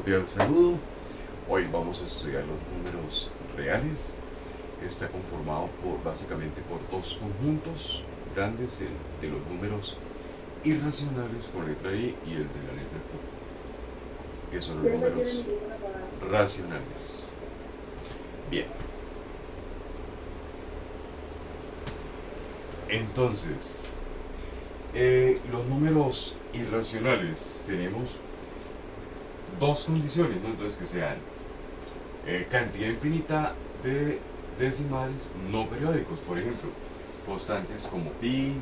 cordial saludo. Hoy vamos a estudiar los números reales. Está conformado básicamente por dos conjuntos grandes de los números irracionales con letra I y el de la letra Q, que son los números racionales. Bien. Entonces, los números irracionales tenemos dos condiciones, ¿no? Entonces, que sean cantidad infinita de decimales no periódicos, por ejemplo, constantes como pi,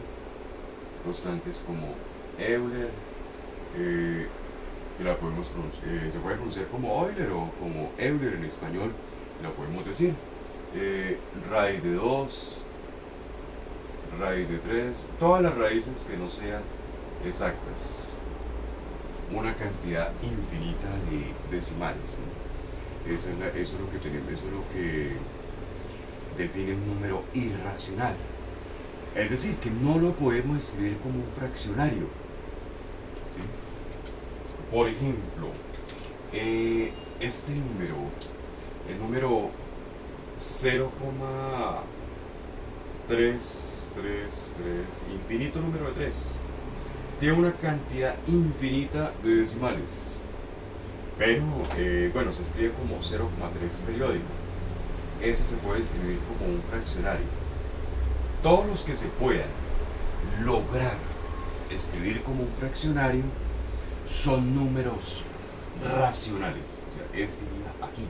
constantes como Euler, que la podemos se puede pronunciar como Euler o como Euler en español, la podemos decir, raíz de 2, raíz de 3, todas las raíces que no sean exactas, una cantidad infinita de decimales, ¿no? Eso es lo que tenemos, eso es lo que define un número irracional. Es decir, que no lo podemos escribir como un fraccionario, ¿sí? Por ejemplo, este número, el número 0,333, infinito número de 3, tiene una cantidad infinita de decimales, pero bueno, se escribe como 0,3 periódico. Ese se puede escribir como un fraccionario. Todos los que se puedan lograr escribir como un fraccionario son números racionales. O sea, este iría aquí,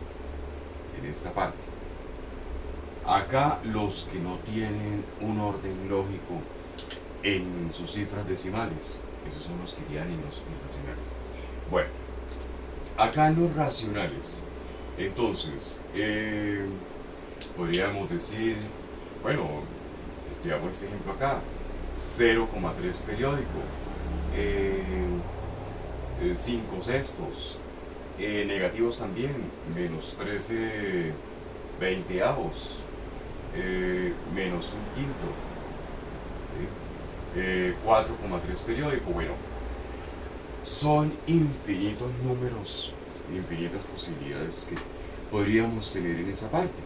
en esta parte. Acá los que no tienen un orden lógico en sus cifras decimales, esos son los que irían en los irracionales. Bueno, acá en los racionales, entonces, podríamos decir, bueno, escribamos este ejemplo acá, 0,3 periódico, 5 sextos, negativos también, menos 13 veinteavos, menos un quinto, ¿sí? 4,3 periódico. Bueno, son infinitos números, infinitas posibilidades que podríamos tener en esa parte.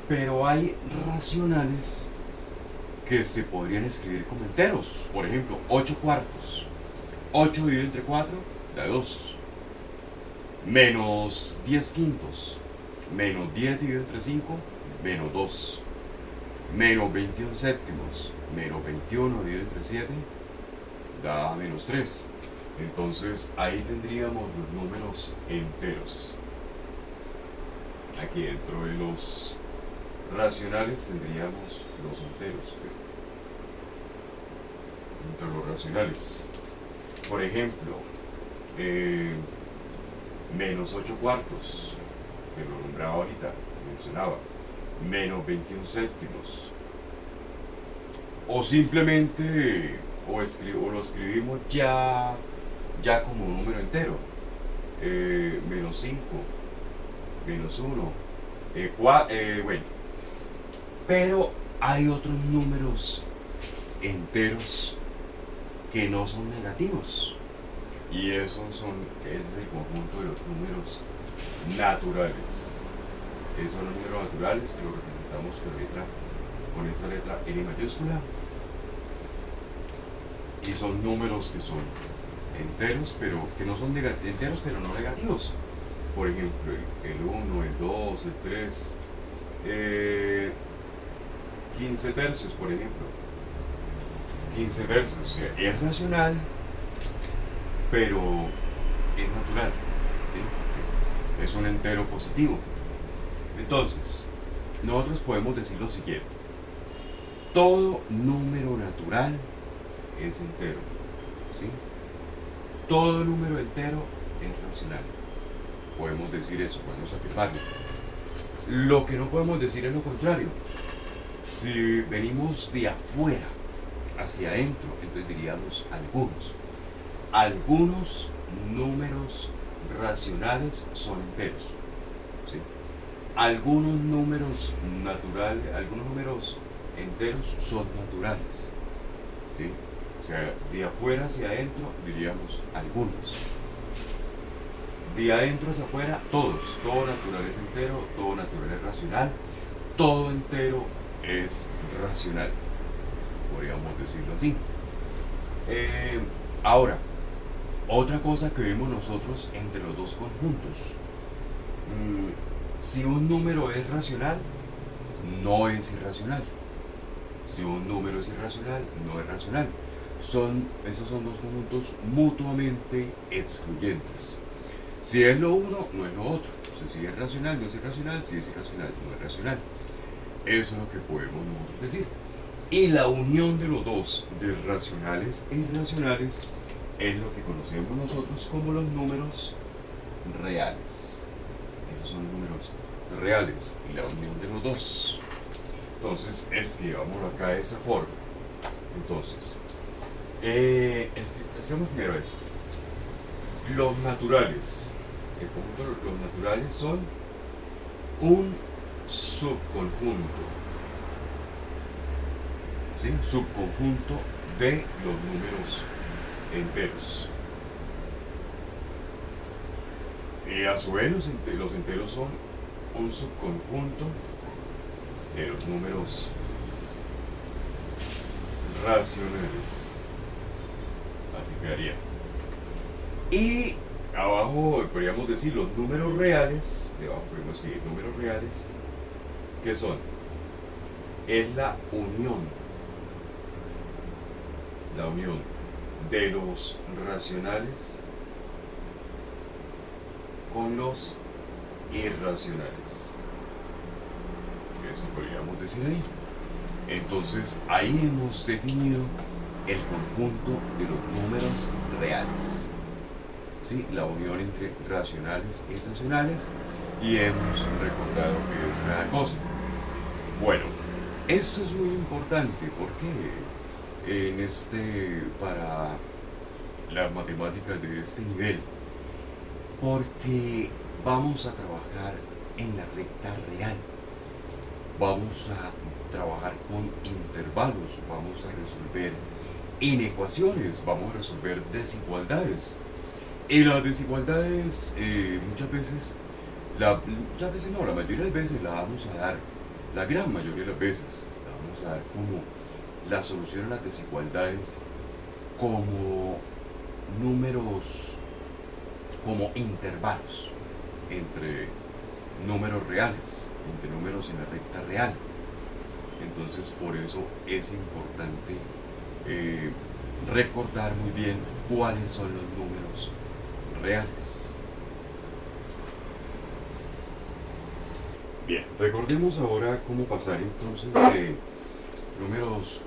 Pero hay racionales que se podrían escribir como enteros. Por ejemplo, 8 cuartos. 8 dividido entre 4 da 2. Menos 10 quintos. Menos 10 dividido entre 5, menos 2. Menos 21 séptimos. Menos 21 dividido entre 7 da menos 3. Entonces ahí tendríamos los números enteros. Aquí dentro de los racionales tendríamos los enteros. Entre los racionales, por ejemplo, menos 8 cuartos, que lo nombraba ahorita, mencionaba, menos 21 séptimos, o simplemente o lo escribimos ya como un número entero, menos 5, menos 1, bueno, pero hay otros números enteros que no son negativos, y ese es el conjunto de los números naturales. Esos son los números naturales que lo representamos con esta letra N mayúscula, y son números que son enteros, pero que no son enteros, pero no negativos. Por ejemplo, el 1, el 2, el 3, 15 tercios, por ejemplo. 15 tercios, o sea, es racional, pero es natural, ¿sí? Es un entero positivo. Entonces, nosotros podemos decir lo siguiente: todo número natural es entero, ¿sí? Todo número entero es racional. Podemos decir eso, podemos afirmarlo. Lo que no podemos decir es lo contrario. Si venimos de afuera hacia adentro, entonces diríamos algunos números racionales son enteros, ¿sí? Algunos números naturales, algunos números enteros son naturales, ¿sí? O sea, de afuera hacia adentro diríamos algunos. de adentro hacia afuera, todos, todo natural es entero, todo natural es racional, todo entero es racional, podríamos decirlo así. Ahora, otra cosa que vemos nosotros entre los dos conjuntos, si un número es racional, no es irracional. Si un número es irracional, no es racional. Esos son dos conjuntos mutuamente excluyentes. Si es lo uno, no es lo otro. O sea, si es racional, no es irracional. Si es irracional, no es racional. Eso es lo que podemos nosotros decir. Y la unión de los dos, de racionales e irracionales, es lo que conocemos nosotros como los números reales. Esos son números reales y la unión de los dos. Entonces, escribámoslo acá de esa forma. Entonces, escribamos primero eso. Los naturales. El conjunto de los naturales son un subconjunto. ¿Sí? Subconjunto de los números enteros. Y a su vez los enteros son un subconjunto de los números racionales. Así quedaría. Y abajo podríamos decir los números reales. Debajo podemos escribir números reales. ¿Qué son? Es la unión. La unión de los racionales con los irracionales. Eso podríamos decir ahí. Entonces ahí hemos definido el conjunto de los números reales, ¿sí? La unión entre racionales e irracionales, y hemos recordado que es cada cosa. Bueno, esto es muy importante porque para las matemáticas de este nivel, porque vamos a trabajar en la recta real. Vamos a trabajar con intervalos, vamos a resolver inecuaciones, vamos a resolver desigualdades. Y las desigualdades muchas veces no, la mayoría de las veces la vamos a dar, la gran mayoría de las veces la vamos a dar como la solución a las desigualdades, como números, como intervalos entre números reales, entre números en la recta real. Entonces por eso es importante recordar muy bien cuáles son los números reales. Bien, recordemos ahora cómo pasar entonces de números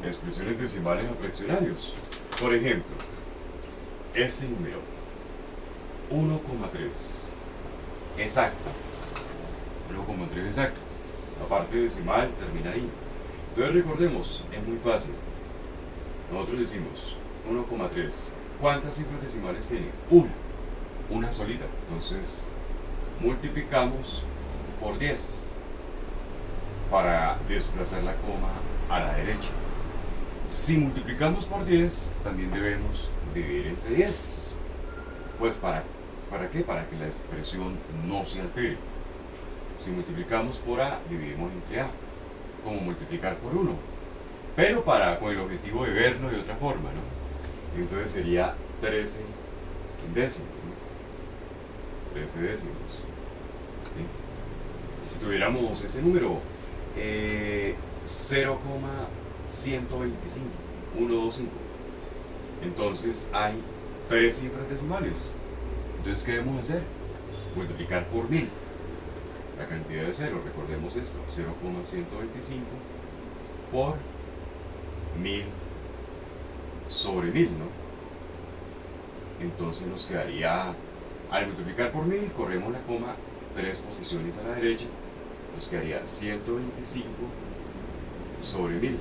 expresiones decimales a fraccionarios. Por ejemplo, este número 1,3 exacto, 1,3 exacto, la parte decimal termina ahí. Entonces recordemos, es muy fácil. Nosotros decimos 1,3. ¿Cuántas cifras decimales tiene? Una solita. Entonces multiplicamos por 10 para desplazar la coma a la derecha. Si multiplicamos por 10, también debemos dividir entre 10. Pues ¿para qué? Para que la expresión no se altere. Si multiplicamos por A, dividimos entre A, como multiplicar por 1. Pero con el objetivo de verlo de otra forma, ¿no? Entonces sería 13 décimos, ¿no? 13 décimos. ¿Sí? Si tuviéramos ese número, 0,125, 125. Entonces hay 3 cifras decimales. Entonces, ¿qué debemos hacer? Multiplicar por 1000 la cantidad de 0. Recordemos esto: 0,125 por 1000 sobre 1000, ¿no? Entonces nos quedaría, al multiplicar por 1000, corremos la coma 3 posiciones a la derecha, nos quedaría 125 sobre 1000.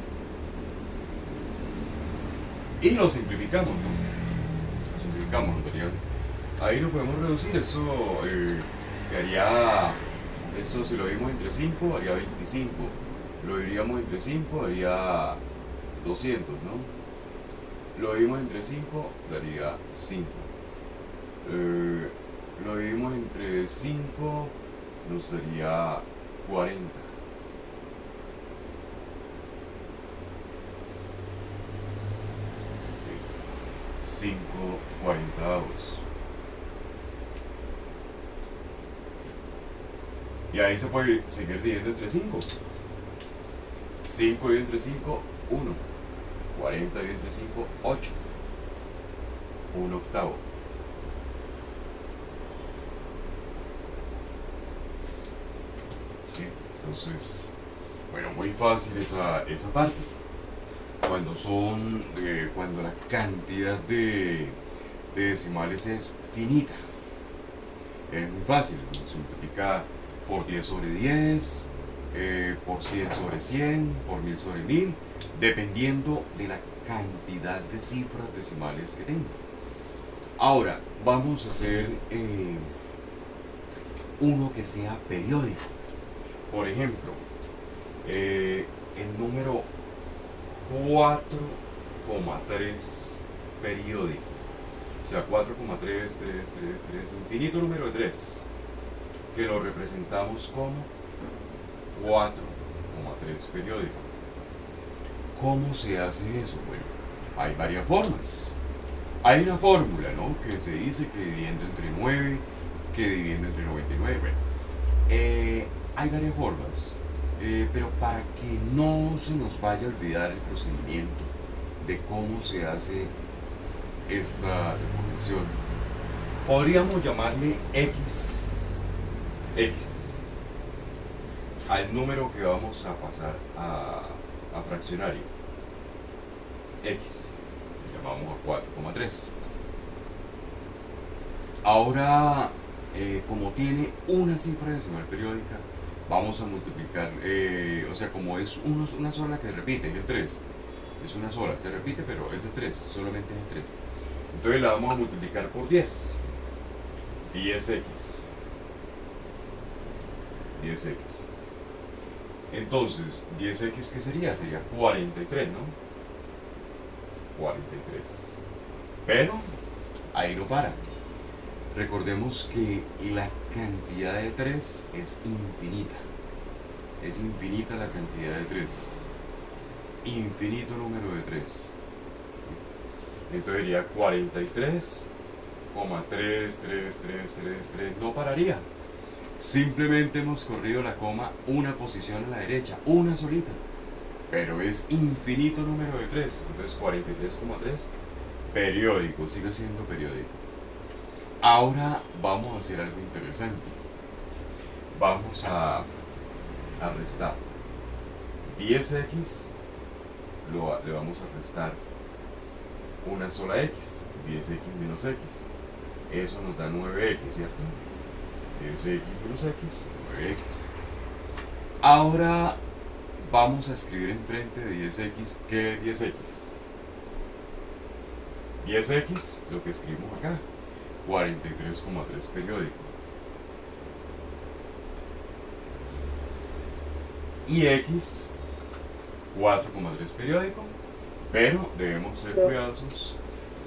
Y lo simplificamos, ¿no? Lo simplificamos, ¿no? Ahí lo podemos reducir. Eso quedaría, esto si lo dividimos entre 5, haría 25. Lo dividíamos entre 5, haría 200, ¿no? Lo dividimos entre 5, daría 5. Eh, lo dividimos entre 5, nos daría 40. ¿Sí? 5/40. Y ahí se puede seguir dividiendo entre 5. 5 dividido entre 5, 1. 40 dividido entre 5, 8. 1/8. ¿Sí? Entonces, bueno, muy fácil esa parte. Cuando la cantidad de decimales es finita, es muy fácil. Se multiplica por 10 sobre 10, por 100 sobre 100, por 1000 sobre 1000, dependiendo de la cantidad de cifras decimales que tenga. Ahora, vamos a hacer uno que sea periódico. Por ejemplo, el número 4,3 periódico. O sea, 4,333, infinito número de 3, que lo representamos como 4,3 periódico. ¿Cómo se hace eso? Bueno, hay varias formas. Hay una fórmula, ¿no? Que se dice que dividiendo entre 9, que dividiendo entre 99. Bueno, hay varias formas, pero para que no se nos vaya a olvidar el procedimiento de cómo se hace esta deformación, podríamos llamarle X al número que vamos a pasar a fraccionario. X, le llamamos a 4,3. Ahora, como tiene una cifra decimal periódica, vamos a multiplicar, o sea, como es una sola que repite, es el 3, es una sola, se repite, pero es el 3, solamente es el 3. Entonces la vamos a multiplicar por 10. 10x. Entonces, 10x, ¿qué sería? Sería 43, ¿no? 43. Pero ahí no para. Recordemos que la cantidad de 3 es infinita. Es infinita la cantidad de 3. Infinito número de 3. Entonces sería 43,33333. No pararía. Simplemente hemos corrido la coma una posición a la derecha, una solita. Pero es infinito número de 3. Entonces 43,3 periódico, sigue siendo periódico. Ahora vamos a hacer algo interesante. Vamos a restar 10x, le vamos a restar una sola x, 10x menos x. Eso nos da 9x, ¿cierto? 10x menos x, 9x. Ahora vamos a escribir enfrente de 10x, ¿qué es 10x? 10x, lo que escribimos acá, 43,3 periódico. Y x, 4,3 periódico, pero debemos ser cuidadosos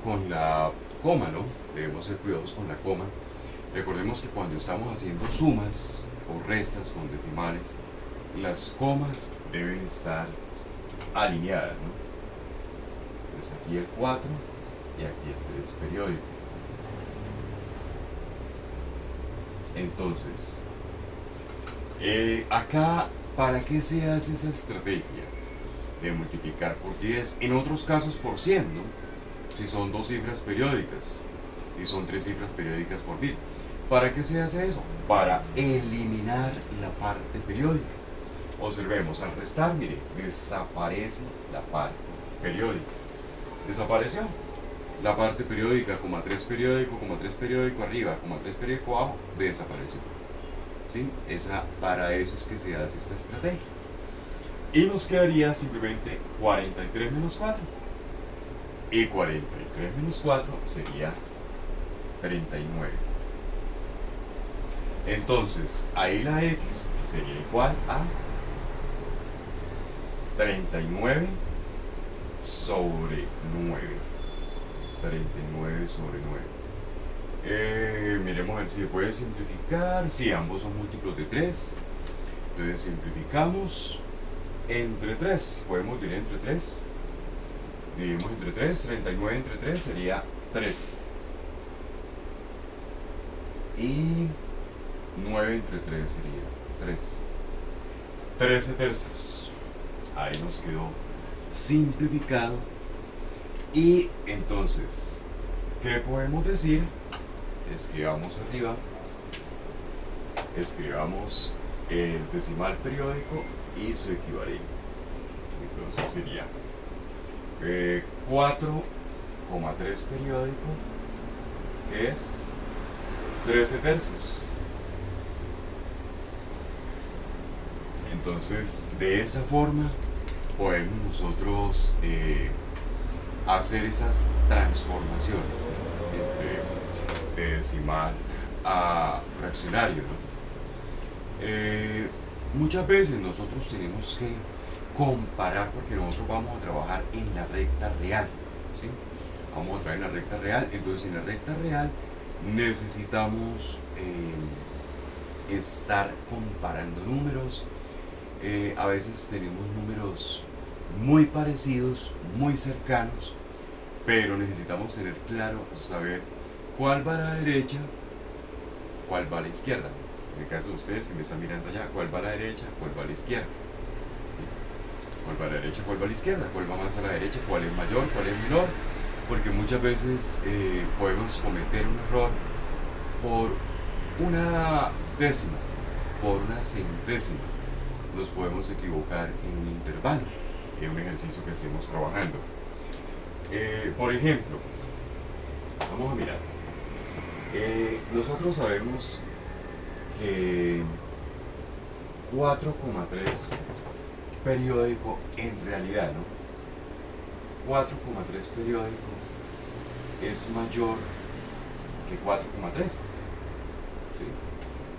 con la coma, ¿no? Debemos ser cuidadosos con la coma. Recordemos que cuando estamos haciendo sumas o restas con decimales, las comas deben estar alineadas, ¿no? Entonces aquí el 4 y aquí el 3 periódico. Entonces, acá, ¿para qué se hace esa estrategia de multiplicar por 10? En otros casos por 100, ¿no? Si son 2 cifras periódicas y son 3 cifras periódicas por bit. ¿Para qué se hace eso? Para eliminar la parte periódica. Observemos, al restar, mire, desaparece la parte periódica. Desapareció. La parte periódica, 3 periódico, 3 periódico arriba, 3 periódico abajo, desapareció. ¿Sí? Para eso es que se hace esta estrategia. Y nos quedaría simplemente 43 menos 4. Y 43 menos 4 sería 39. Entonces, ahí la x sería igual a 39 sobre 9. 39 sobre 9. Miremos a ver si se puede simplificar. Si ambos son múltiplos de 3. Entonces simplificamos entre 3. Podemos dividir entre 3. Dividimos entre 3. 39 entre 3 sería 13. Y 9 entre 3 sería 3. 13 tercios. Ahí nos quedó simplificado. Y entonces, ¿qué podemos decir? Escribamos arriba. Escribamos el decimal periódico y su equivalente. Entonces sería 4,3 periódico, que es 13 tercios. Entonces, de esa forma podemos nosotros hacer esas transformaciones, ¿no? De decimal a fraccionario, ¿no? Muchas veces nosotros tenemos que comparar, porque nosotros vamos a trabajar en la recta real, ¿sí? Vamos a trabajar en la recta real. Entonces, en la recta real necesitamos estar comparando números. A veces tenemos números muy parecidos, muy cercanos, pero necesitamos tener claro, saber cuál va a la derecha, cuál va a la izquierda. En el caso de ustedes que me están mirando allá, cuál va a la derecha, cuál va a la izquierda, ¿sí? Cuál va a la derecha, cuál va a la izquierda, cuál va más a la derecha, cuál es mayor, cuál es menor, porque muchas veces podemos cometer un error por una décima, por una centésima. Nos podemos equivocar en un intervalo, en un ejercicio que estemos trabajando. Por ejemplo, vamos a mirar. Nosotros sabemos que 4,3 periódico en realidad, ¿no? 4,3 periódico es mayor que 4,3. ¿Sí?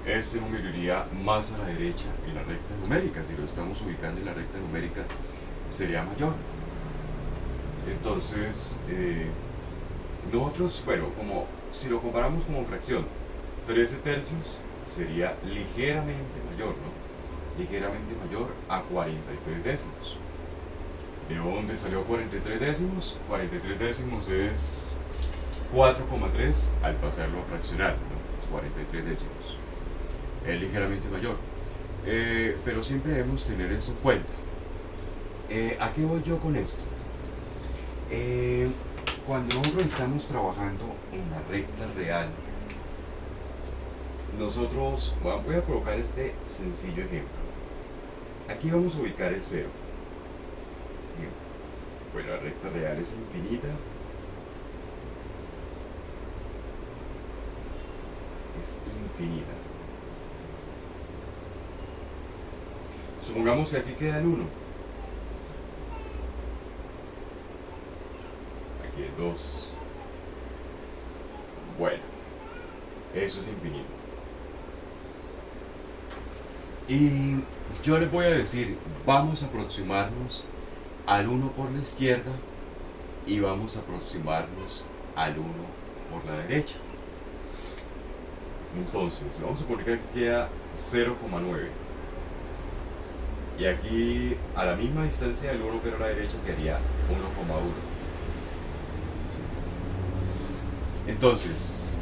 Este número iría más a la derecha en la recta numérica. Si lo estamos ubicando en la recta numérica, sería mayor. Entonces, nosotros, bueno, como si lo comparamos como fracción, 13 tercios sería ligeramente mayor, ¿no? Ligeramente mayor a 43 décimos. ¿De dónde salió 43 décimos? 43 décimos es 4,3 al pasarlo a fraccionar, ¿no? 43 décimos. Es ligeramente mayor. Pero siempre debemos tener eso en cuenta. ¿A qué voy yo con esto? Cuando nosotros estamos trabajando en la recta real, nosotros, voy a colocar este sencillo ejemplo. Aquí vamos a ubicar el 0. Bueno, la recta real es infinita. Es infinita. Supongamos que aquí queda el 1. Aquí el 2. Bueno, eso es infinito. Y yo les voy a decir, vamos a aproximarnos al 1 por la izquierda y vamos a aproximarnos al 1 por la derecha. Entonces, vamos a poner que aquí queda 0,9. Y aquí, a la misma distancia del 1 pero a la derecha, quedaría 1,1. Entonces,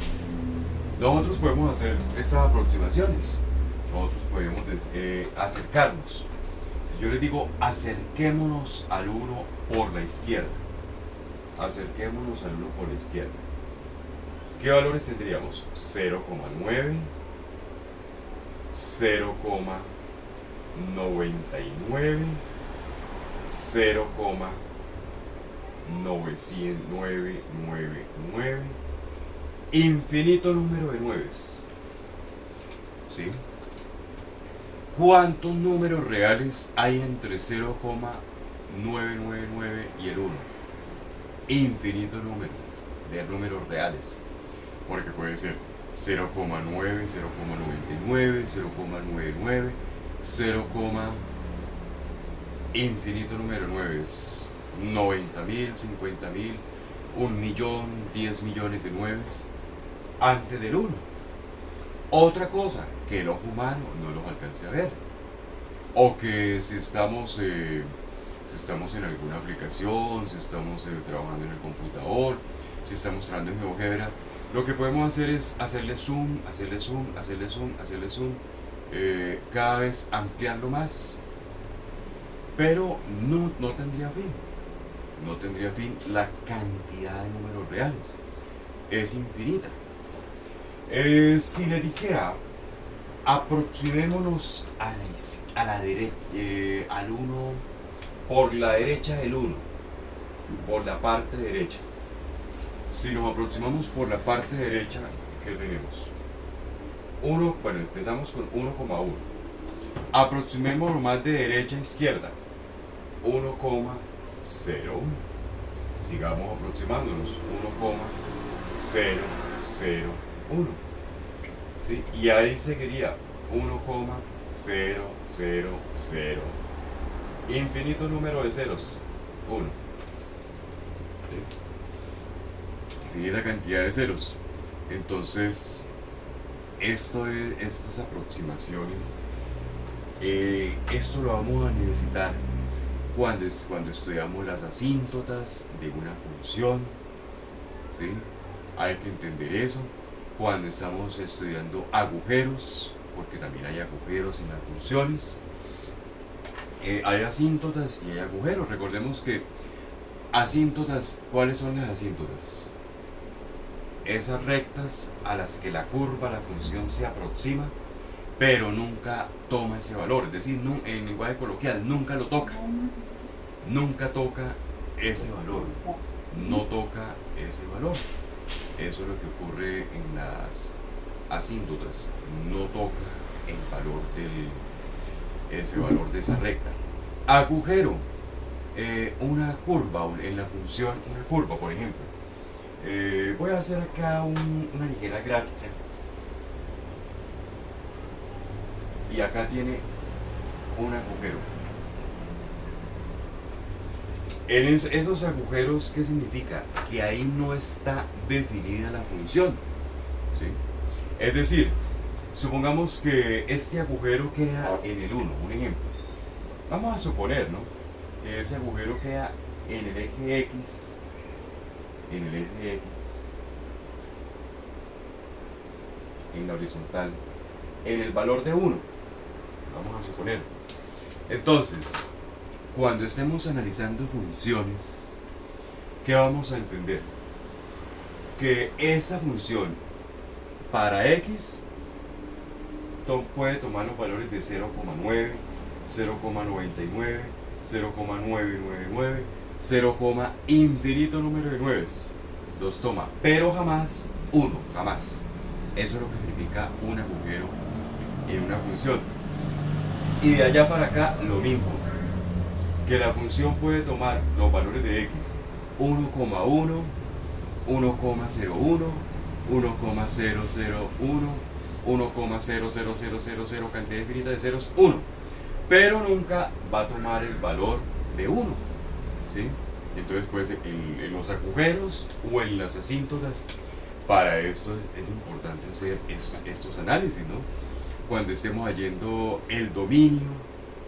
nosotros podemos hacer estas aproximaciones. Nosotros podemos acercarnos. Si yo les digo, acerquémonos al 1 por la izquierda. Acerquémonos al 1 por la izquierda. ¿Qué valores tendríamos? 0,9, 0,99, 0,999, infinito número de 9. ¿Sí? ¿Cuántos números reales hay entre 0,999 y el 1? Infinito número de números reales. Porque puede ser 0,9, 0,99, 0,99, 0, infinito número 9. 90.000, 50.000, 1.000.000, 10 millones de 9. antes del 1. Otra cosa, que el ojo humano no los alcance a ver. O que si estamos en alguna aplicación, si estamos trabajando en el computador, si estamos trabajando en GeoGebra, lo que podemos hacer es hacerle zoom, cada vez ampliarlo más, pero no tendría fin. No tendría fin la cantidad de números reales. Es infinita. Si le dijera, aproximémonos a la derecha, al 1, por la derecha del 1, por la parte derecha. Si nos aproximamos por la parte derecha, ¿qué tenemos? Bueno, empezamos con 1,1. Aproximémonos más de derecha a izquierda. 1,01. Sigamos aproximándonos. 1,001. ¿Sí? Y ahí seguiría 1,000. Infinito número de ceros. 1. ¿Sí? Infinita cantidad de ceros. Entonces, estas aproximaciones, esto lo vamos a necesitar cuando estudiamos las asíntotas de una función. ¿Sí? Hay que entender eso. Cuando estamos estudiando agujeros, porque también hay agujeros en las funciones. Hay asíntotas y hay agujeros. Recordemos que asíntotas, ¿cuáles son las asíntotas? Esas rectas a las que la curva, la función se aproxima, pero nunca toma ese valor. Es decir, en lenguaje coloquial, nunca lo toca. Nunca toca ese valor. No toca ese valor. Eso es lo que ocurre en las asíntotas. No toca el valor ese valor de esa recta. Agujero. Una curva en la función, una curva, por ejemplo. Voy a hacer acá una ligera gráfica. Y acá tiene un agujero. En esos agujeros, ¿qué significa? Que ahí no está definida la función. ¿Sí? Es decir, supongamos que este agujero queda en el 1, un ejemplo. Vamos a suponer, ¿no?, que ese agujero queda en el eje X, en la horizontal, en el valor de 1. Vamos a suponer. Entonces, cuando estemos analizando funciones, ¿qué vamos a entender? Que esa función para X puede tomar los valores de 0,9, 0,99, 0,999, 0, infinito número de 9. Los toma, pero jamás 1, jamás. Eso es lo que significa un agujero en una función. Y de allá para acá lo mismo, que la función puede tomar los valores de X 1,1, 1,01, 1,0001, 1,00000, cantidad infinita de ceros, 1. Pero nunca va a tomar el valor de 1. ¿Sí? Entonces, pues, en los agujeros o en las asíntotas, para esto es importante hacer estos análisis, ¿no? Cuando estemos hallando el dominio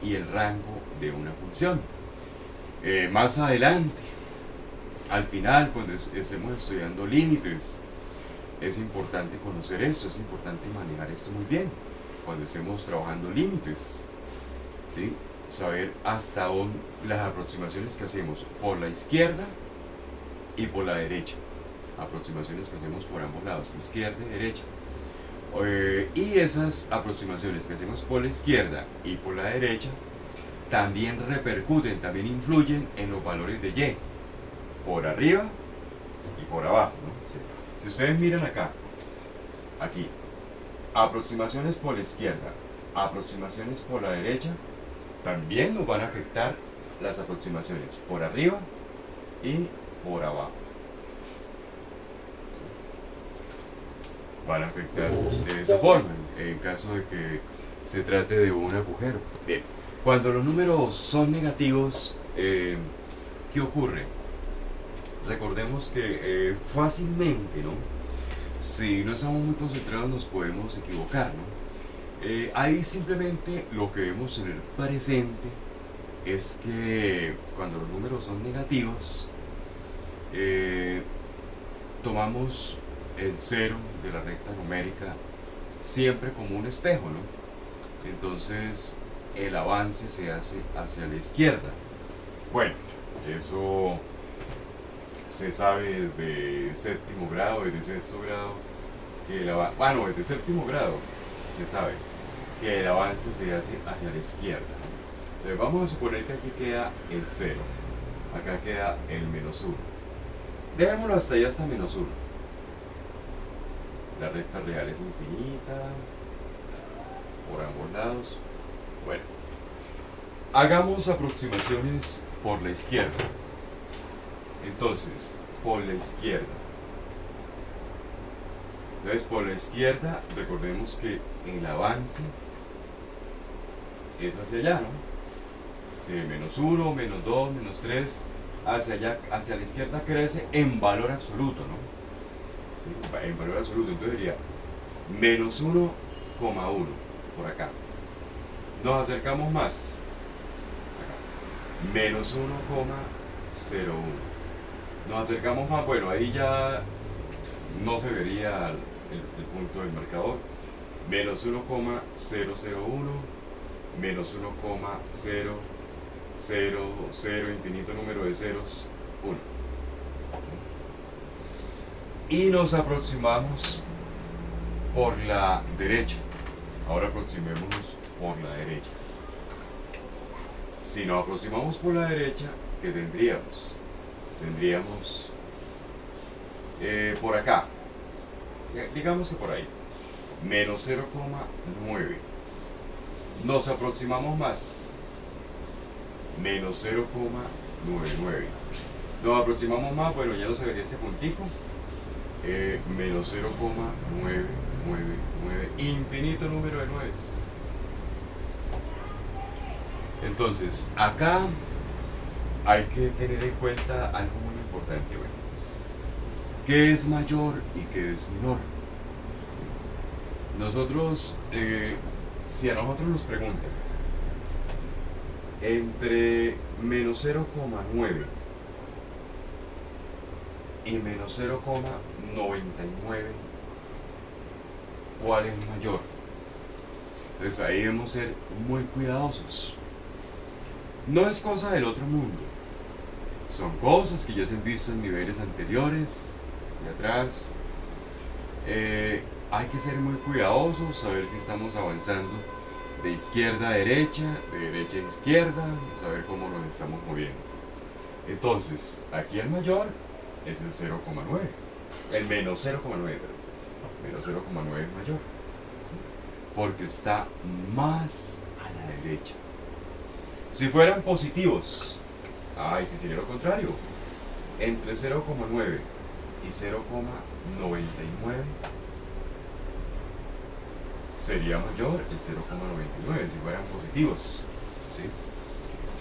y el rango de una función. Más adelante, al final, cuando estemos estudiando límites, es importante conocer esto, es importante manejar esto muy bien. Cuando estemos trabajando límites, ¿sí?, saber hasta dónde las aproximaciones que hacemos por la izquierda y por la derecha. Aproximaciones que hacemos por ambos lados, izquierda y derecha. Y esas aproximaciones que hacemos por la izquierda y por la derecha también repercuten, también influyen en los valores de Y, por arriba y por abajo, ¿no? Sí. Si ustedes miran acá, aquí, aproximaciones por la izquierda, aproximaciones por la derecha, también nos van a afectar las aproximaciones por arriba y por abajo. Van a afectar de esa forma, en caso de que se trate de un agujero. Bien, cuando los números son negativos, ¿qué ocurre? Recordemos que fácilmente, ¿no?, Si no estamos muy concentrados nos podemos equivocar, ¿no? Ahí simplemente lo que debemos tener presente es que cuando los números son negativos, eh, tomamos el cero de la recta numérica siempre como un espejo, ¿no? Entonces el avance se hace hacia la izquierda. Bueno, eso se sabe desde séptimo grado, desde sexto grado, que desde séptimo grado se sabe que el avance se hace hacia la izquierda. Entonces vamos a suponer que aquí queda el cero, acá queda el menos uno. Dejémoslo hasta allá, hasta menos uno. La recta real es infinita por ambos lados. Bueno, hagamos aproximaciones por la izquierda. Entonces, por la izquierda. Entonces, por la izquierda, recordemos que el avance es hacia allá, ¿no? Sí, menos 1, menos 2, menos 3, hacia allá, hacia la izquierda crece en valor absoluto, ¿no? Sí, en valor absoluto. Entonces diría menos 1,1 por acá. Nos acercamos más. Acá. Menos 1,01. Nos acercamos más, bueno, ahí ya no se vería el punto del marcador. Menos 1,001, menos 1,000, infinito número de ceros, 1. Y nos aproximamos por la derecha. Ahora aproximémonos por la derecha. Si nos aproximamos por la derecha, ¿qué tendríamos? Tendríamos por acá, digamos que por ahí, menos 0,9. Nos aproximamos más, menos 0,99. Nos aproximamos más, bueno, ya no se vería este puntico, menos 0,999, infinito número de nueves. Entonces, acá hay que tener en cuenta algo muy importante, bueno, ¿qué es mayor y qué es menor? Nosotros, si a nosotros nos preguntan entre menos 0,9 y menos 0,99, ¿cuál es mayor? Entonces ahí debemos ser muy cuidadosos. No es cosa del otro mundo. Son cosas que ya se han visto en niveles anteriores, de atrás. Hay que ser muy cuidadosos, saber si estamos avanzando de izquierda a derecha, de derecha a izquierda, saber cómo nos estamos moviendo. Entonces, aquí el mayor es el 0,9, el menos 0,9, menos 0,9 es mayor, ¿sí? Porque está más a la derecha. Si fueran positivos, y si sería lo contrario, entre 0,9 y 0,99 sería mayor el 0,99 si fueran positivos, ¿sí?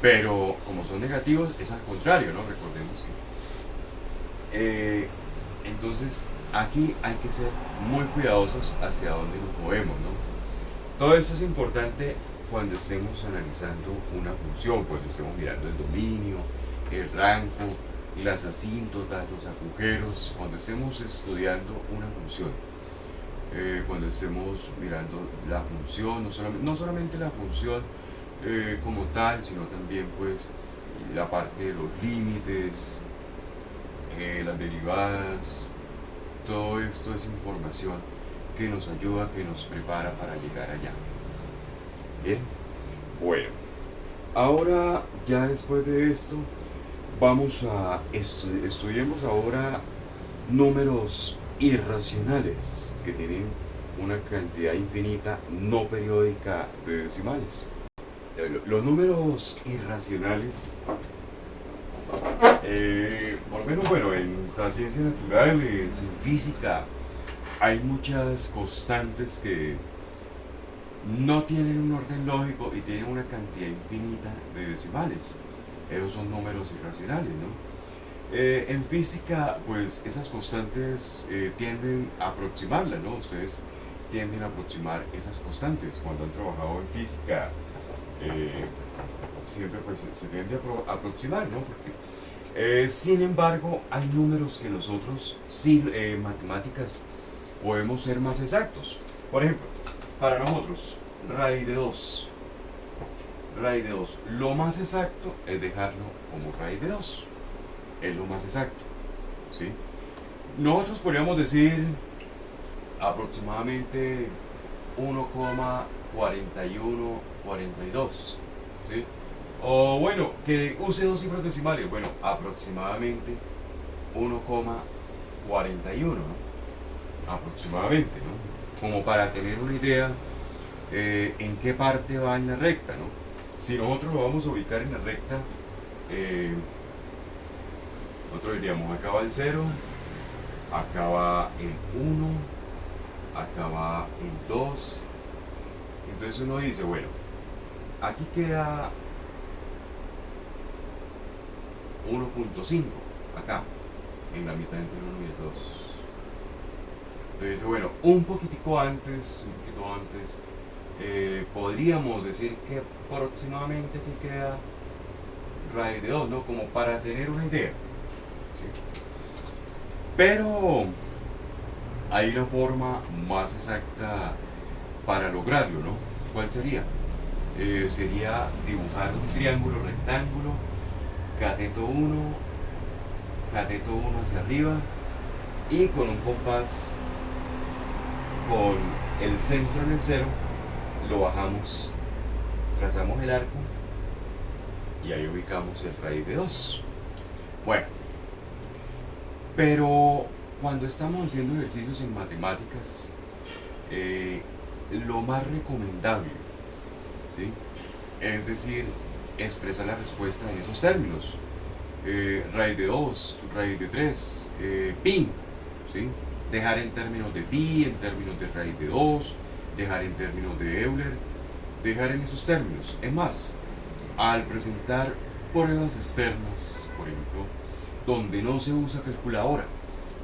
Pero como son negativos es al contrario, ¿no? Recordemos que entonces aquí hay que ser muy cuidadosos hacia dónde nos movemos, ¿no? Todo esto es importante cuando estemos analizando una función, cuando estemos mirando el dominio, el rango, las asíntotas, los agujeros, cuando estemos estudiando una función, cuando estemos mirando la función, no solamente la función como tal, sino también pues la parte de los límites, las derivadas. Todo esto es información que nos ayuda, que nos prepara para llegar allá. Bien, bueno, ahora ya después de esto vamos a estudiemos ahora números irracionales que tienen una cantidad infinita no periódica de decimales. Los números irracionales, por lo menos bueno, en las ciencias naturales, en física, hay muchas constantes que no tienen un orden lógico y tienen una cantidad infinita de decimales. Esos son números irracionales, ¿no? En física, pues esas constantes tienden a aproximarlas, ¿no? Ustedes tienden a aproximar esas constantes. Cuando han trabajado en física, eh, siempre pues se tiende a aproximar, ¿no? Porque, sin embargo, hay números que nosotros, sí, matemáticas, podemos ser más exactos. Por ejemplo, para nosotros, raíz de 2. Raíz de 2. Lo más exacto es dejarlo como raíz de 2. Es lo más exacto. ¿Sí? Nosotros podríamos decir aproximadamente 1,4142. ¿Sí? O bueno, que use dos cifras decimales. Bueno, aproximadamente 1,41, ¿no? Aproximadamente, ¿no? Como para tener una idea en qué parte va en la recta, ¿no? Si nosotros lo vamos a ubicar en la recta, eh, nosotros diríamos, acá va el 0, acá va el 1, acá va el 2. Entonces uno dice, bueno, aquí queda 1,5, acá, en la mitad entre el 1 y el 2. Entonces dice, bueno, un poquito antes, podríamos decir que aproximadamente aquí queda raíz de 2, ¿no? Como para tener una idea. ¿Sí? Pero hay una forma más exacta para lograrlo, ¿no? ¿Cuál sería? Sería dibujar un triángulo rectángulo, cateto 1 hacia arriba, y con un compás con el centro en el 0 lo bajamos, trazamos el arco y ahí ubicamos el raíz de 2. Bueno, pero cuando estamos haciendo ejercicios en matemáticas, lo más recomendable, ¿sí?, es decir, expresar la respuesta en esos términos. Raíz de 2, raíz de 3, pi, ¿sí? Dejar en términos de pi, en términos de raíz de 2, dejar en términos de Euler, dejar en esos términos. Es más, al presentar pruebas externas, por ejemplo, donde no se usa calculadora,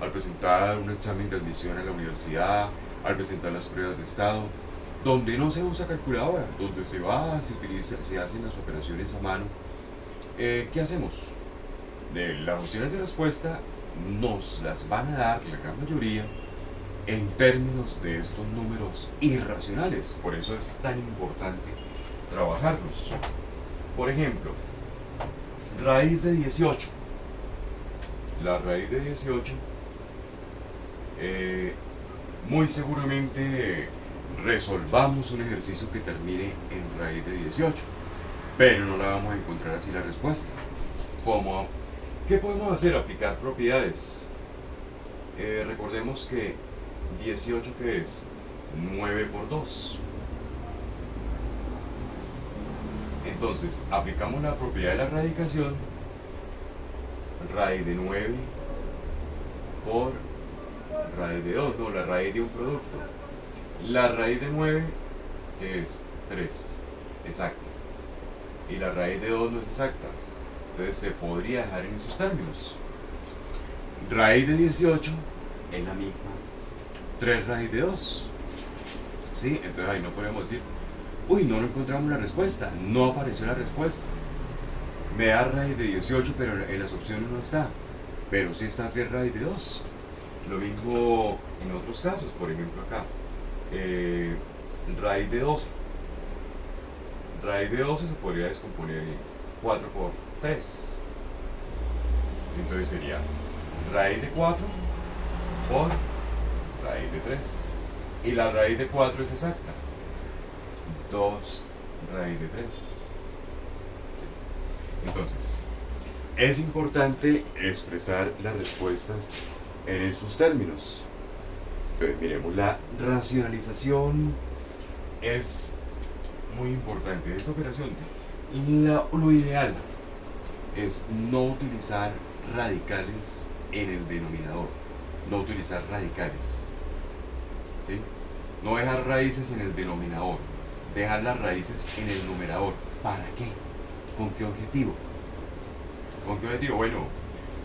al presentar un examen de admisión a la universidad, al presentar las pruebas de estado, donde no se usa calculadora, donde se hacen las operaciones a mano, ¿qué hacemos? Las opciones de respuesta nos las van a dar la gran mayoría en términos de estos números irracionales. Por eso es tan importante trabajarlos. Por ejemplo, raíz de 18. La raíz de 18, muy seguramente resolvamos un ejercicio que termine en raíz de 18, pero no la vamos a encontrar así la respuesta. ¿Cómo? ¿Qué podemos hacer? Aplicar propiedades. Recordemos que 18, ¿qué es? 9 por 2. Entonces, aplicamos la propiedad de la radicación. Raíz de 9 por raíz de 2, no, la raíz de un producto. La raíz de 9, ¿qué es? 3, exacto. Y la raíz de 2 no es exacta. Entonces se podría dejar en esos términos. Raíz de 18 es la misma 3 raíz de 2. ¿Sí? Entonces ahí no podemos decir, uy, no encontramos la respuesta, no apareció la respuesta. Me da raíz de 18, pero en las opciones no está. Pero sí está 3 raíz de 2. Lo mismo en otros casos, por ejemplo acá. Raíz de 12. Raíz de 12 se podría descomponer en 4 por 3. Entonces sería raíz de 4 por raíz de 3. Y la raíz de 4 es exacta. 2 raíz de 3. Entonces, es importante expresar las respuestas en estos términos. Entonces, miremos, la racionalización es muy importante de esta operación. Lo ideal es no utilizar radicales en el denominador, no utilizar radicales, ¿sí? No dejar raíces en el denominador, dejar las raíces en el numerador. ¿Para qué? ¿Con qué objetivo? ¿Con qué objetivo? Bueno,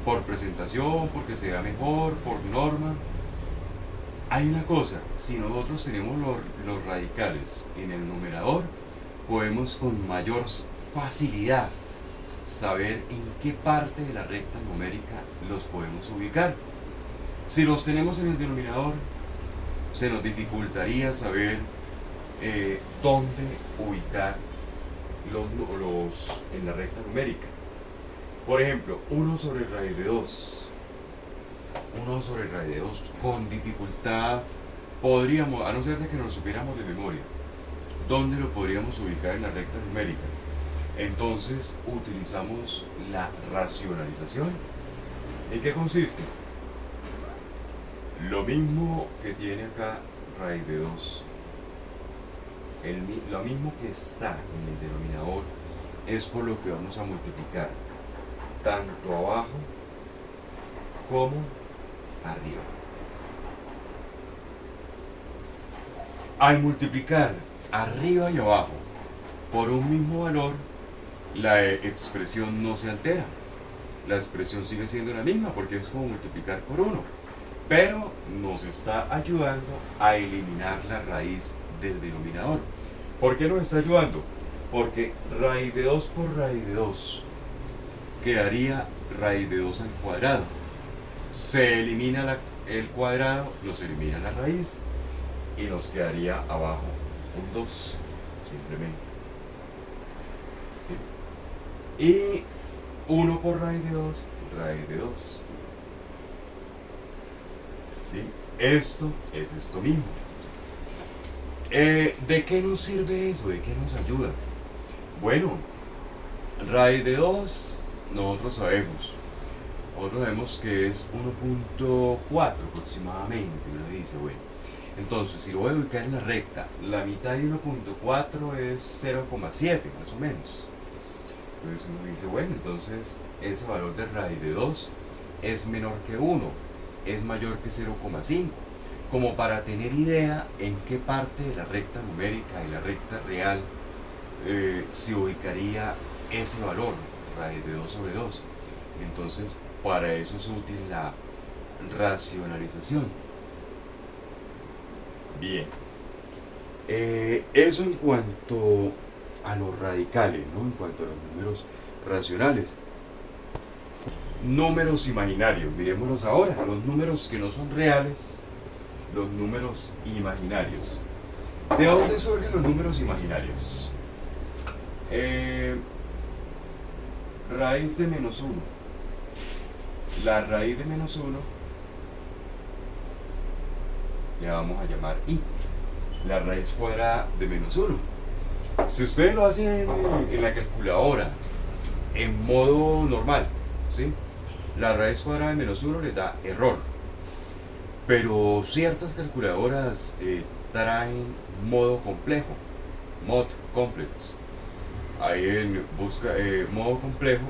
por presentación, porque se vea mejor, por norma. Hay una cosa, si nosotros tenemos los radicales en el numerador, podemos con mayor facilidad saber en qué parte de la recta numérica los podemos ubicar. Si los tenemos en el denominador, se nos dificultaría saber dónde ubicar los en la recta numérica. Por ejemplo, 1 sobre raíz de 2. 1 sobre raíz de 2 con dificultad podríamos, a no ser de que nos supiéramos de memoria, ¿dónde lo podríamos ubicar en la recta numérica? Entonces utilizamos la racionalización. ¿En qué consiste? Lo mismo que tiene acá raíz de 2, lo mismo que está en el denominador es por lo que vamos a multiplicar tanto abajo como arriba. Al multiplicar arriba y abajo por un mismo valor, la expresión no se altera. La expresión sigue siendo la misma porque es como multiplicar por 1. Pero nos está ayudando a eliminar la raíz del denominador. ¿Por qué nos está ayudando? Porque raíz de 2 por raíz de 2 quedaría raíz de 2 al cuadrado. Se elimina el cuadrado, nos elimina la raíz y nos quedaría abajo un 2 simplemente. ¿Sí? Y 1 por raíz de 2, raíz de 2. ¿Sí? Esto es esto mismo. ¿De qué nos sirve eso? ¿De qué nos ayuda? Bueno, raíz de 2 nosotros sabemos que es 1.4 aproximadamente, uno dice, bueno, entonces si lo voy a ubicar en la recta, la mitad de 1.4 es 0,7 más o menos. Entonces uno dice, bueno, entonces ese valor de raíz de 2 es menor que 1, es mayor que 0,5, como para tener idea en qué parte de la recta numérica y la recta real se ubicaría ese valor, raíz de 2 sobre 2. Entonces, para eso es útil la racionalización. Bien, eso en cuanto a los radicales, ¿no? En cuanto a los números racionales. Números imaginarios, miremoslos ahora, los números que no son reales, los números imaginarios. ¿De dónde surgen los números imaginarios? Raíz de menos 1. La raíz de menos 1 le vamos a llamar i. La raíz cuadrada de menos 1. Si ustedes lo hacen en la calculadora, en modo normal, ¿sí? La raíz cuadrada de menos 1 les da error. Pero ciertas calculadoras traen modo complejo, mod complex. Ahí en busca modo complejo,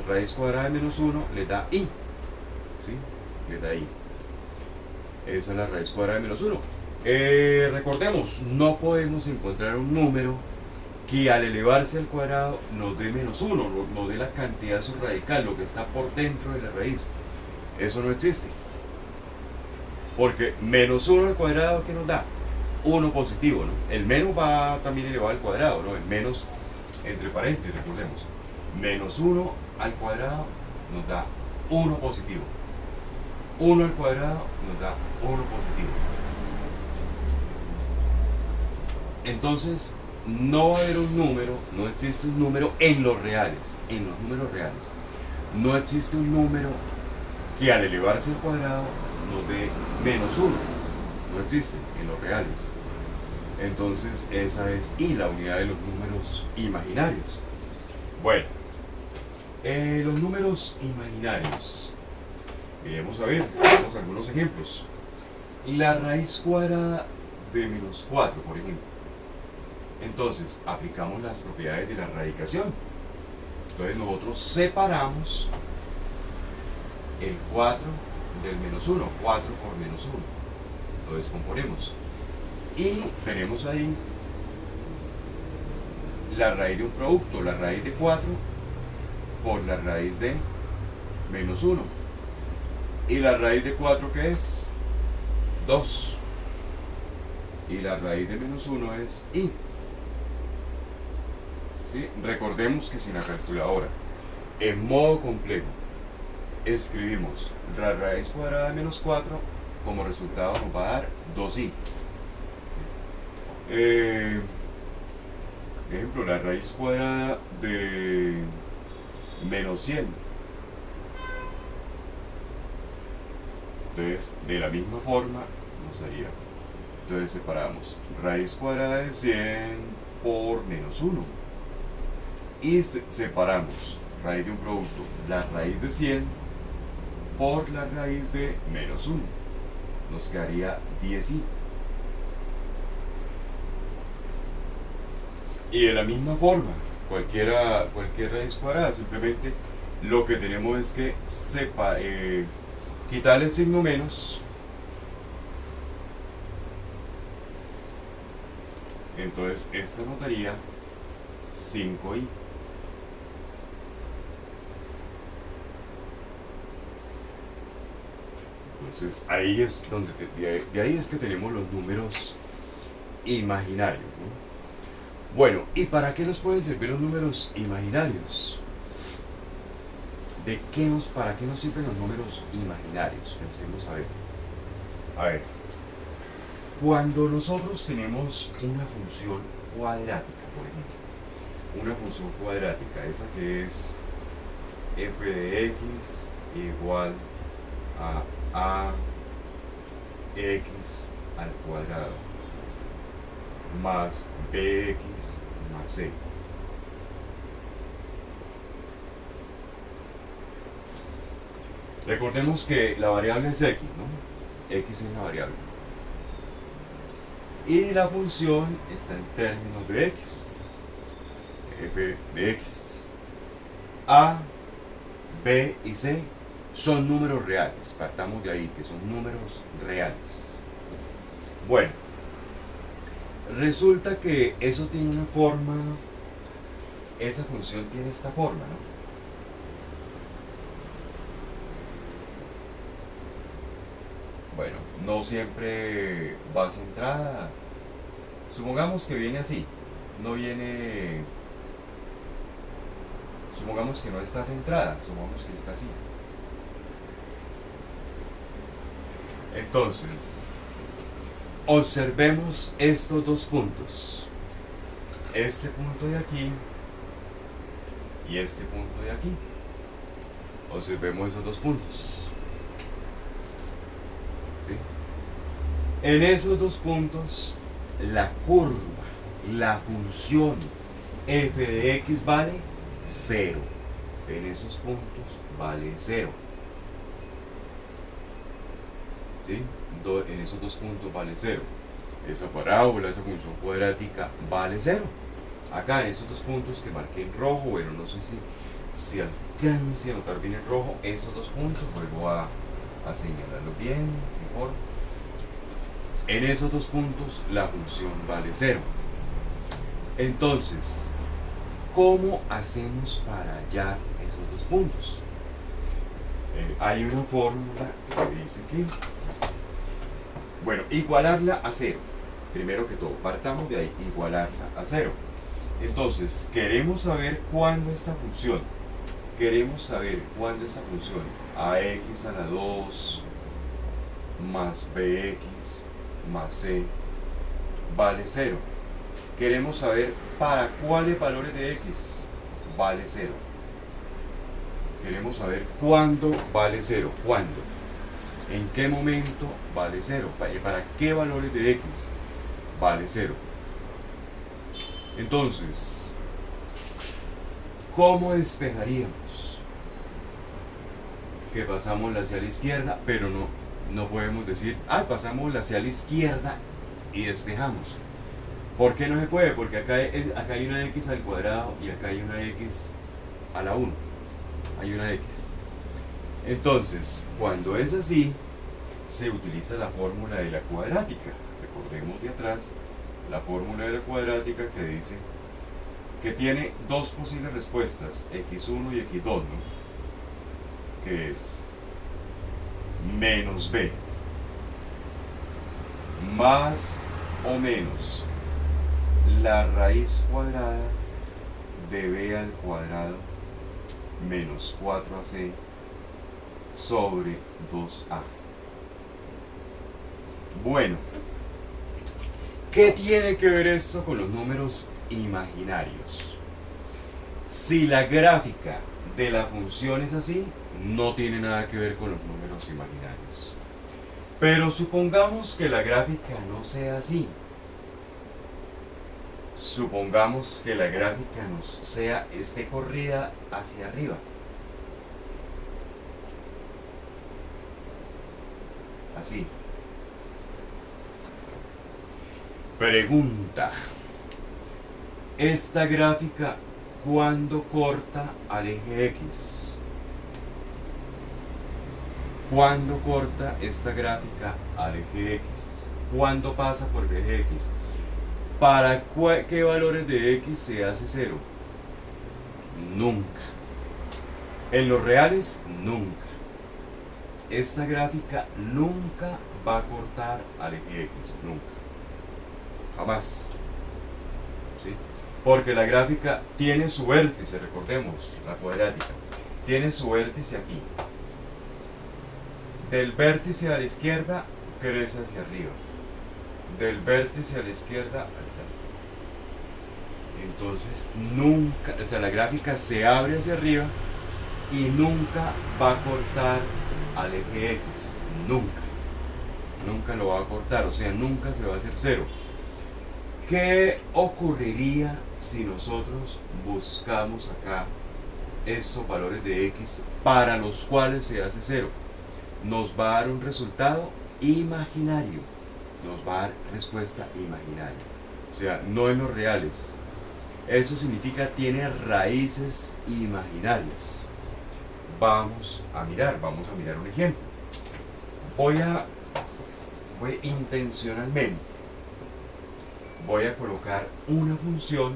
raíz cuadrada de menos 1 le da i, ¿sí? Le da i. Esa es la raíz cuadrada de menos 1. Recordemos, no podemos encontrar un número que al elevarse al cuadrado nos dé menos 1, nos dé la cantidad subradical, lo que está por dentro de la raíz. Eso no existe. Porque menos 1 al cuadrado, ¿qué nos da? 1 positivo, ¿no? El menos va también elevado al cuadrado, ¿no? El menos entre paréntesis, recordemos. Menos 1 al cuadrado nos da 1 positivo. 1 al cuadrado nos da 1 positivo. Entonces, no va a haber un número, no existe un número en los reales, en los números reales. No existe un número que al elevarse al cuadrado nos dé menos 1. No existe en los reales. Entonces, esa es y la unidad de los números imaginarios. Bueno, los números imaginarios. Miremos a ver, tenemos algunos ejemplos. La raíz cuadrada de menos 4, por ejemplo. Entonces, aplicamos las propiedades de la radicación. Entonces, nosotros separamos el 4 del menos 1, 4 por menos 1. Lo descomponemos. Y tenemos ahí la raíz de un producto, la raíz de 4 por la raíz de menos 1. ¿Y la raíz de 4 qué es? 2. Y la raíz de menos 1 es i. ¿Sí? Recordemos que sin la calculadora, en modo complejo, escribimos la raíz cuadrada de menos 4, como resultado nos va a dar 2i. Ejemplo, la raíz cuadrada de menos 100. Entonces, de la misma forma, nos daría. Entonces separamos raíz cuadrada de 100 por menos 1. Y separamos raíz de un producto, la raíz de 100 por la raíz de menos 1. Nos quedaría 10i. Y de la misma forma, cualquier raíz cuadrada, simplemente lo que tenemos es que quitarle el signo menos. Entonces esta nos daría 5i. Entonces ahí es donde de ahí es que tenemos los números imaginarios, ¿no? Bueno, ¿y para qué nos pueden servir los números imaginarios? ¿Para qué nos sirven los números imaginarios? Pensemos a ver. A ver, cuando nosotros tenemos una función cuadrática, por ejemplo, una función cuadrática, esa que es f de x igual a x al cuadrado más bx más c. Recordemos que la variable es x, ¿no? X es la variable. Y la función está en términos de x. F de x. A, b y c son números reales. Partamos de ahí, que son números reales. Bueno, resulta que eso tiene una forma, esa función tiene esta forma, ¿no? Bueno, no siempre va centrada. Supongamos que viene así, no viene, supongamos que no está centrada, supongamos que está así. Entonces, observemos estos dos puntos, este punto de aquí y este punto de aquí. Observemos esos dos puntos. ¿Sí? En esos dos puntos, la curva, la función f de x vale 0. En esos puntos vale 0. ¿Sí? En esos dos puntos vale 0. Esa parábola, esa función cuadrática vale 0. Acá en esos dos puntos que marqué en rojo, bueno, no sé si alcance a notar bien en rojo, esos dos puntos, vuelvo a señalarlo bien, mejor. En esos dos puntos la función vale 0. Entonces, ¿cómo hacemos para hallar esos dos puntos? Hay una fórmula que dice que, bueno, igualarla a 0. Primero que todo, partamos de ahí, igualarla a 0. Entonces, queremos saber cuándo esta función, ax a la 2 más bx más c vale 0. Queremos saber para cuáles valores de x vale 0. Queremos saber cuándo vale 0. ¿Cuándo? ¿En qué momento vale 0? ¿Para qué valores de x vale 0? Entonces, ¿cómo despejaríamos? Que pasamos hacia la izquierda, pero no podemos decir, pasamos hacia la izquierda y despejamos. ¿Por qué no se puede? Porque acá hay una x al cuadrado y acá hay una x a la 1. Hay una x. Entonces, cuando es así, se utiliza la fórmula de la cuadrática. Recordemos de atrás la fórmula de la cuadrática que dice que tiene dos posibles respuestas, x1 y x2, ¿no? que es menos b más o menos la raíz cuadrada de b al cuadrado menos 4ac sobre 2a. Bueno, ¿qué tiene que ver esto con los números imaginarios? Si la gráfica de la función es así, no tiene nada que ver con los números imaginarios. Pero supongamos que la gráfica no sea así. Supongamos que la gráfica esté corrida hacia arriba. Así. Pregunta. Esta gráfica, ¿cuándo corta al eje X? ¿Cuándo corta esta gráfica al eje X? ¿Cuándo pasa por el eje X? ¿Para qué valores de X se hace 0? Nunca. En los reales, nunca. Esta gráfica nunca va a cortar al eje X, nunca. Jamás. ¿Sí? Porque la gráfica tiene su vértice, recordemos, la cuadrática. Tiene su vértice aquí. Del vértice a la izquierda crece hacia arriba. Del vértice a la izquierda acá. Entonces nunca, o sea, la gráfica se abre hacia arriba y nunca va a cortar al eje X. Nunca. Nunca lo va a cortar, o sea, nunca se va a hacer 0. ¿Qué ocurriría si nosotros buscamos acá estos valores de X para los cuales se hace 0? Nos va a dar un resultado imaginario. Nos va a dar respuesta imaginaria. O sea, no en los reales. Eso significa tiene raíces imaginarias. Vamos a mirar un ejemplo. Voy intencionalmente voy a colocar una función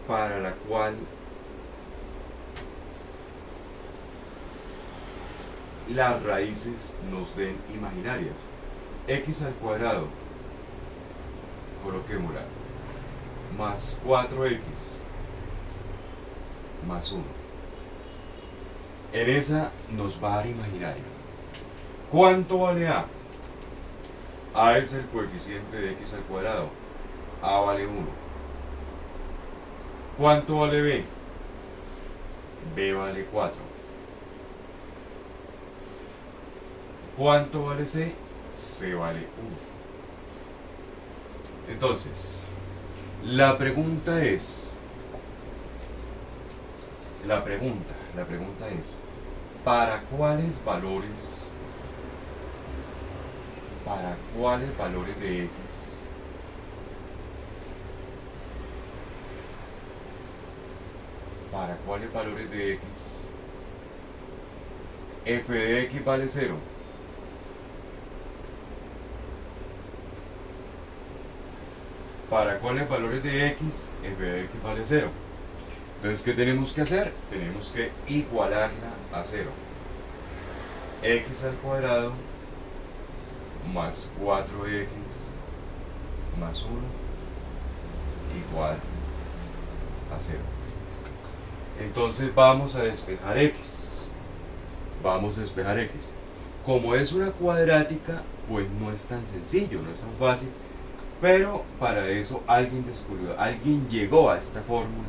para la cual las raíces nos den imaginarias. X al cuadrado, coloquémosla, más 4x más 1. En esa nos va a dar imaginario. ¿Cuánto vale a? A es el coeficiente de x al cuadrado. A vale 1. ¿Cuánto vale b? B vale 4. ¿Cuánto vale c? C vale 1. Entonces, la pregunta es, ¿para cuáles valores de x f de x vale 0? ¿Para cuáles valores de x f de x vale 0? Entonces, ¿qué tenemos que hacer? Tenemos que igualarla a 0. X al cuadrado más 4x más 1 igual a 0. Entonces vamos a despejar x. Como es una cuadrática, pues no es tan sencillo, no es tan fácil. Pero para eso alguien llegó a esta fórmula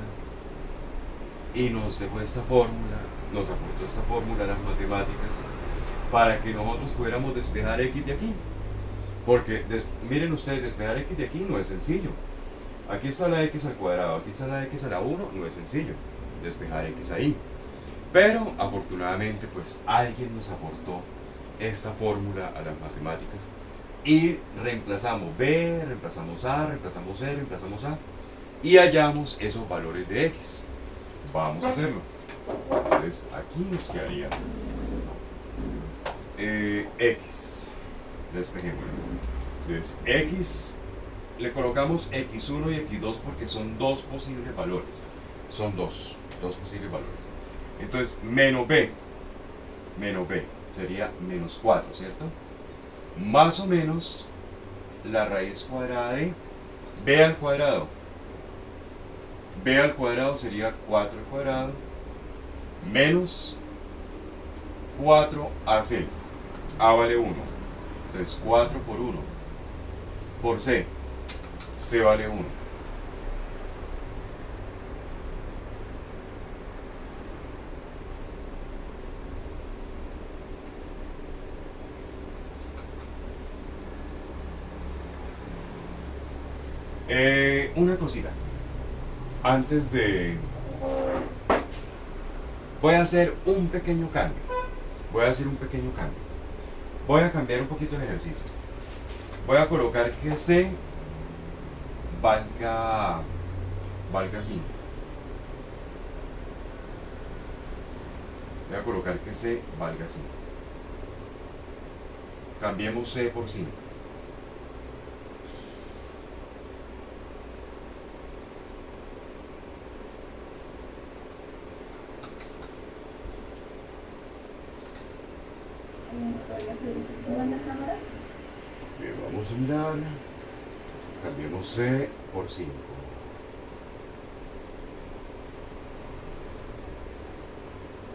y nos dejó esta fórmula, nos aportó esta fórmula a las matemáticas para que nosotros pudiéramos despejar x de aquí. Porque, miren ustedes, despejar x de aquí no es sencillo. Aquí está la x al cuadrado, aquí está la x a la 1, no es sencillo despejar x ahí. Pero, afortunadamente, pues alguien nos aportó esta fórmula a las matemáticas y reemplazamos b, reemplazamos a, reemplazamos c, reemplazamos a y hallamos esos valores de x. Vamos a hacerlo. Entonces, aquí nos quedaría x. Despejémoslo. Entonces, x le colocamos x1 y x2 porque son dos posibles valores. Son dos posibles valores. Entonces, menos b sería menos 4, ¿cierto? Más o menos la raíz cuadrada de b al cuadrado. B al cuadrado sería 4 al cuadrado menos 4ac. A vale 1. Entonces 4 por 1 por c. C vale 1. Una cosita. Antes de... Voy a hacer un pequeño cambio. Voy a cambiar un poquito el ejercicio. Voy a colocar que C valga 5. Voy a colocar que C valga 5. Cambiemos C por 5. Vamos a mirar. Cambiemos C por 5.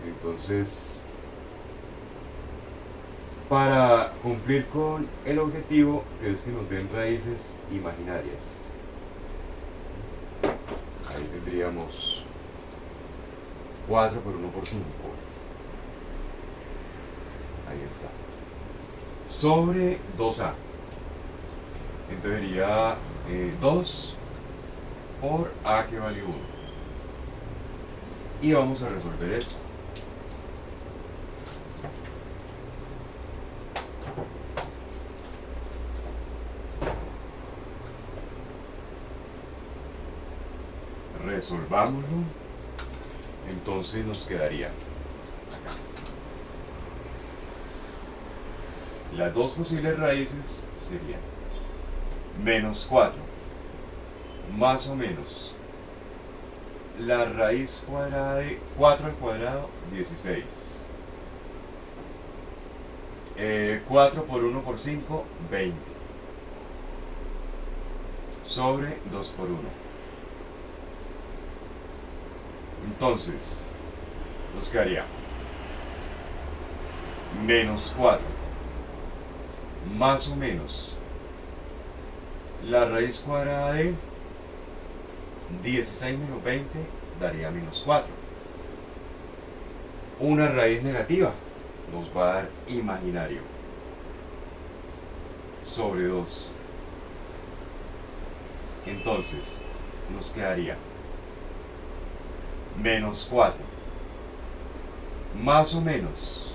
Entonces, para cumplir con el objetivo, que es que nos den raíces imaginarias, ahí tendríamos 4 por 1 por 5. Ahí está. Sobre 2a. Entonces sería 2 por a que vale 1. Y vamos a resolver esto. Resolvámoslo. Entonces nos quedaría acá. Las dos posibles raíces serían menos 4 más o menos la raíz cuadrada de 4 al cuadrado, 16. 4 por 1 por 5, 20. Sobre 2 por 1. Entonces, nos quedaría menos 4 más o menos la raíz cuadrada de 16 menos 20 daría menos 4. Una raíz negativa nos va a dar imaginario sobre 2. Entonces nos quedaría menos 4 más o menos,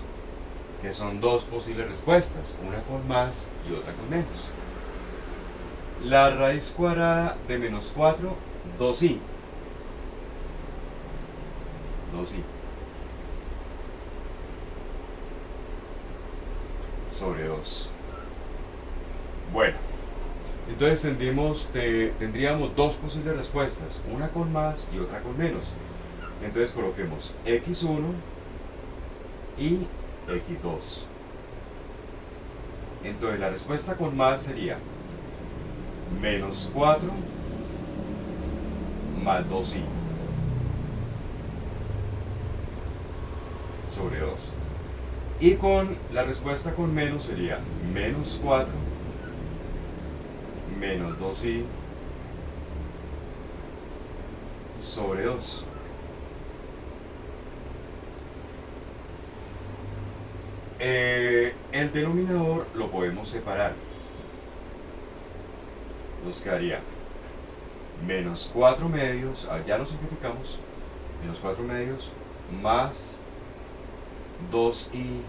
que son dos posibles respuestas, una con más y otra con menos. La raíz cuadrada de menos 4, 2i. 2i. Sobre 2. Bueno, entonces tendríamos dos posibles respuestas, una con más y otra con menos. Entonces coloquemos x1 y x2. Entonces la respuesta con más sería menos 4 más 2i sobre 2. Y con la respuesta con menos sería menos 4 menos 2i sobre 2. El denominador lo podemos separar. Nos quedaría menos 4 medios, ya lo simplificamos, menos 4 medios más 2i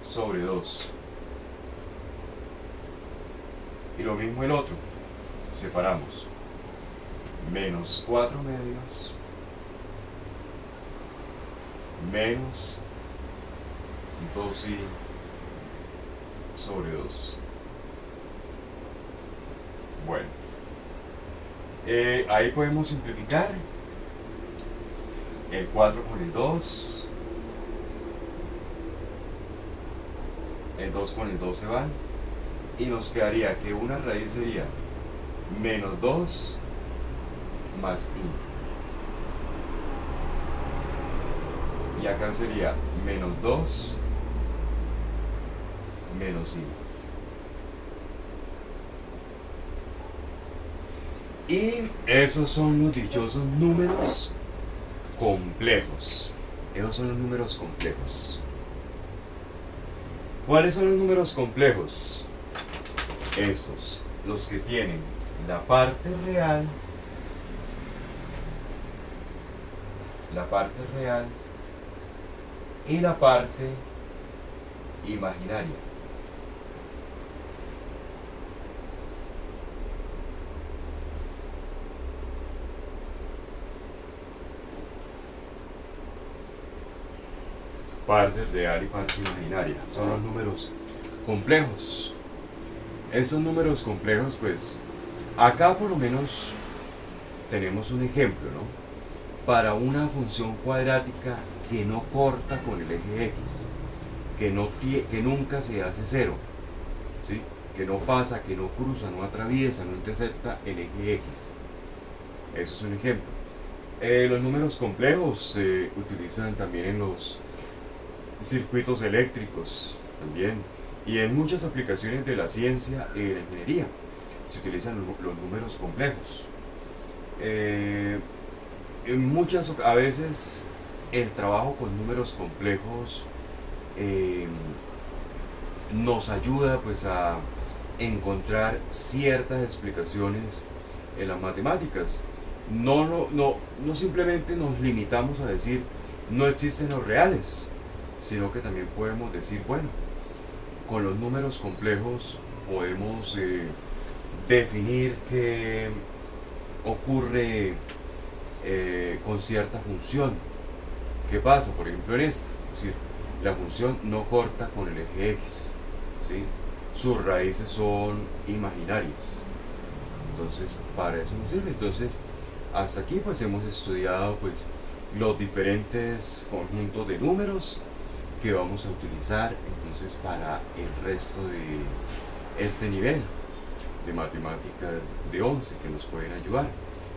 sobre 2. Y lo mismo el otro, separamos menos 4 medios menos 2i sobre 2. Bueno, ahí podemos simplificar. el 4 con el 2, el 2 con el 2 se van, y nos quedaría que una raíz sería menos 2 más i. Y acá sería menos 2 menos i. Y esos son los dichosos números complejos. Esos son los números complejos. ¿Cuáles son los números complejos? Estos, los que tienen la parte real, y la parte imaginaria. Parte real y parte imaginaria son los números complejos. Estos números complejos, pues, acá por lo menos tenemos un ejemplo, ¿no? Para una función cuadrática que no corta con el eje X, que nunca se hace cero, ¿sí? Que no pasa, que no cruza, no atraviesa, no intercepta el eje X. Eso es un ejemplo. Los números complejos se utilizan también en los circuitos eléctricos también, y en muchas aplicaciones de la ciencia y de la ingeniería se utilizan los números complejos. A veces el trabajo con números complejos nos ayuda pues a encontrar ciertas explicaciones en las matemáticas. No simplemente nos limitamos a decir no existen los reales, sino que también podemos decir, bueno, con los números complejos podemos definir qué ocurre con cierta función. ¿Qué pasa? Por ejemplo, en esta, es decir, la función no corta con el eje X, ¿sí? Sus raíces son imaginarias. Entonces, para eso nos sirve. Entonces, hasta aquí pues hemos estudiado pues los diferentes conjuntos de números que vamos a utilizar entonces para el resto de este nivel de matemáticas de 11, que nos pueden ayudar,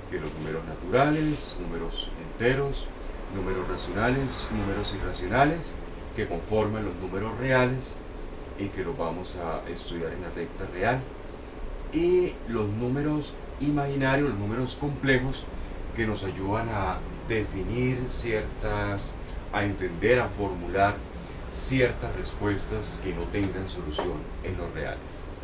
que los números naturales, números enteros, números racionales, números irracionales, que conforman los números reales y que los vamos a estudiar en la recta real, y los números imaginarios, los números complejos, que nos ayudan a definir a entender, a formular ciertas respuestas que no tengan solución en los reales.